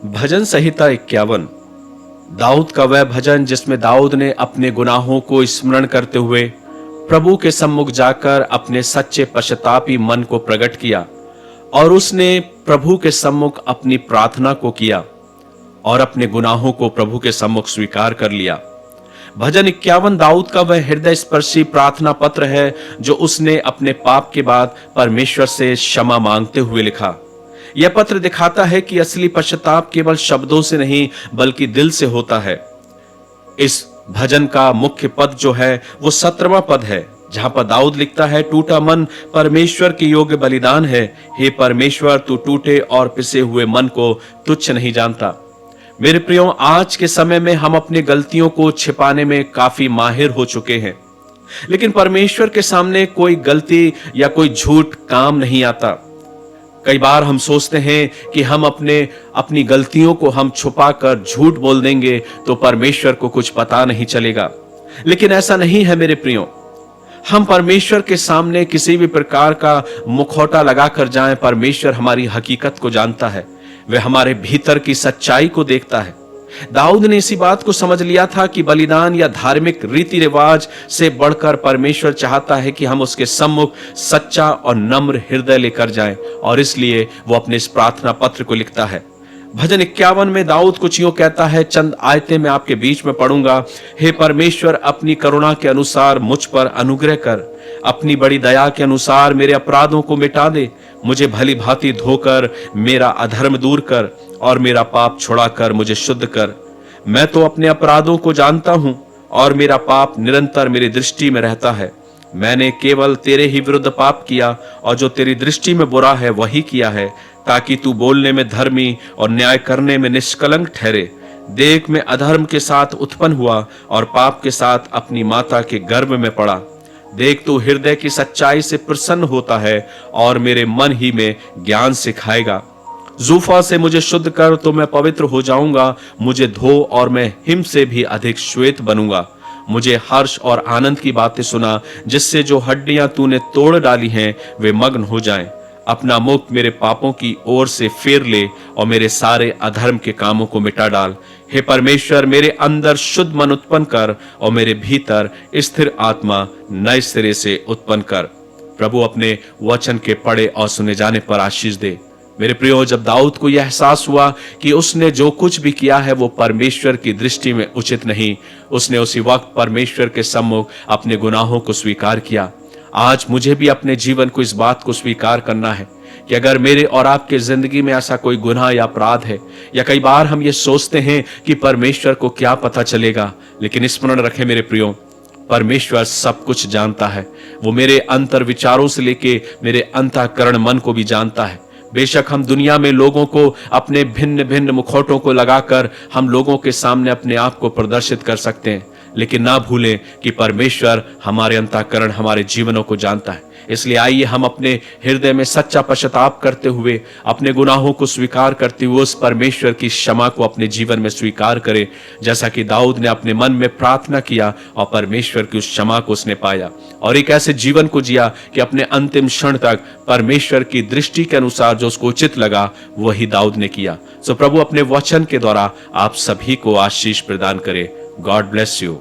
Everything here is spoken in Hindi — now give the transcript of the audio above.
भजन संहिता 51। दाऊद का वह भजन जिसमें दाऊद ने अपने गुनाहों को स्मरण करते हुए प्रभु के सम्मुख जाकर अपने सच्चे पश्चातापी मन को प्रकट किया और उसने प्रभु के सम्मुख अपनी प्रार्थना को किया और अपने गुनाहों को प्रभु के सम्मुख स्वीकार कर लिया। भजन 51 दाऊद का वह हृदय स्पर्शी प्रार्थना पत्र है जो उसने अपने पाप के बाद परमेश्वर से क्षमा मांगते हुए लिखा। यह पत्र दिखाता है कि असली पश्चाताप केवल शब्दों से नहीं बल्कि दिल से होता है। इस भजन का मुख्य पद जो है वो 17वां पद है, जहां पर दाऊद लिखता है, टूटा मन परमेश्वर के योग्य बलिदान है। हे परमेश्वर, तू टूटे और पिसे हुए मन को तुच्छ नहीं जानता। मेरे प्रियो, आज के समय में हम अपनी गलतियों को छिपाने में काफी माहिर हो चुके हैं, लेकिन परमेश्वर के सामने कोई गलती या कोई झूठ काम नहीं आता। कई बार हम सोचते हैं कि हम अपनी गलतियों को हम छुपाकर झूठ बोल देंगे तो परमेश्वर को कुछ पता नहीं चलेगा, लेकिन ऐसा नहीं है मेरे प्रियो। हम परमेश्वर के सामने किसी भी प्रकार का मुखौटा लगाकर जाएं, परमेश्वर हमारी हकीकत को जानता है, वह हमारे भीतर की सच्चाई को देखता है। दाऊद ने इसी बात को समझ लिया था कि बलिदान या धार्मिक रीति रिवाज से बढ़कर परमेश्वर चाहता है कि हम उसके सम्मुख सच्चा और नम्र हृदय लेकर जाएं, और इसलिए वो अपने इस प्रार्थना पत्र को लिखता है। भजन 51 में दाऊद कुछ यूं कहता है, चंद आयतें मैं आपके बीच में पढ़ूंगा। हे परमेश्वर, अपनी करुणा के अनुसार मुझ पर अनुग्रह कर, अपनी बड़ी दया के अनुसार मेरे अपराधों को मिटा दे। मुझे भली भांति धोकर मेरा अधर्म दूर कर और मेरा पाप छुड़ाकर मुझे शुद्ध कर। मैं तो अपने अपराधों को जानता हूं और मेरा पाप निरंतर मेरी दृष्टि में रहता है। मैंने केवल तेरे ही विरुद्ध पाप किया और जो तेरी दृष्टि में बुरा है वही किया है, ताकि तू बोलने में धर्मी और न्याय करने में निष्कलंक ठहरे। देख, मैं अधर्म के साथ उत्पन्न हुआ और पाप के साथ अपनी माता के गर्भ में पड़ा। देख, तू हृदय की सच्चाई से प्रसन्न होता है और मेरे मन ही में ज्ञान सिखाएगा। जूफा से मुझे शुद्ध कर तो मैं पवित्र हो जाऊंगा। मुझे धो और मैं हिम से भी अधिक श्वेत बनूंगा। मुझे हर्ष और आनंद की बातें सुना, जिससे जो हड्डियां तूने तोड़ डाली हैं वे मग्न हो जाएं। अपना मुख मेरे पापों की ओर से फेर ले और मेरे सारे अधर्म के कामों को मिटा डाल। हे परमेश्वर, मेरे अंदर शुद्ध मन उत्पन्न कर और मेरे भीतर स्थिर आत्मा नए सिरे से उत्पन्न कर। प्रभु अपने वचन के पढ़े और सुने जाने पर आशीष दे। मेरे प्रियो, जब दाऊद को यह एहसास हुआ कि उसने जो कुछ भी किया है वो परमेश्वर की दृष्टि में उचित नहीं, उसने उसी वक्त परमेश्वर के सम्मुख अपने गुनाहों को स्वीकार किया। आज मुझे भी अपने जीवन को इस बात को स्वीकार करना है कि अगर मेरे और आपके जिंदगी में ऐसा कोई गुनाह या अपराध है, या कई बार हम ये सोचते हैं कि परमेश्वर को क्या पता चलेगा, लेकिन स्मरण रखें मेरे प्रियो, परमेश्वर सब कुछ जानता है। वो मेरे अंतर विचारों से लेके मेरे अंतःकरण मन को भी जानता है। बेशक हम दुनिया में लोगों को अपने भिन्न भिन्न मुखौटों को लगाकर हम लोगों के सामने अपने आप को प्रदर्शित कर सकते हैं, लेकिन ना भूलें कि परमेश्वर हमारे अंतःकरण, हमारे जीवनों को जानता है। इसलिए आइए हम अपने हृदय में सच्चा पश्चाताप करते हुए, अपने गुनाहों को स्वीकार करते हुए उस परमेश्वर की क्षमा को अपने जीवन में स्वीकार करें, जैसा कि दाऊद ने अपने मन में प्रार्थना किया और परमेश्वर की उस क्षमा को उसने पाया और एक ऐसे जीवन को जिया कि अपने अंतिम क्षण तक परमेश्वर की दृष्टि के अनुसार जो उसको उचित लगा वही दाऊद ने किया। सो प्रभु अपने वचन के द्वारा आप सभी को आशीष प्रदान करे। God bless you.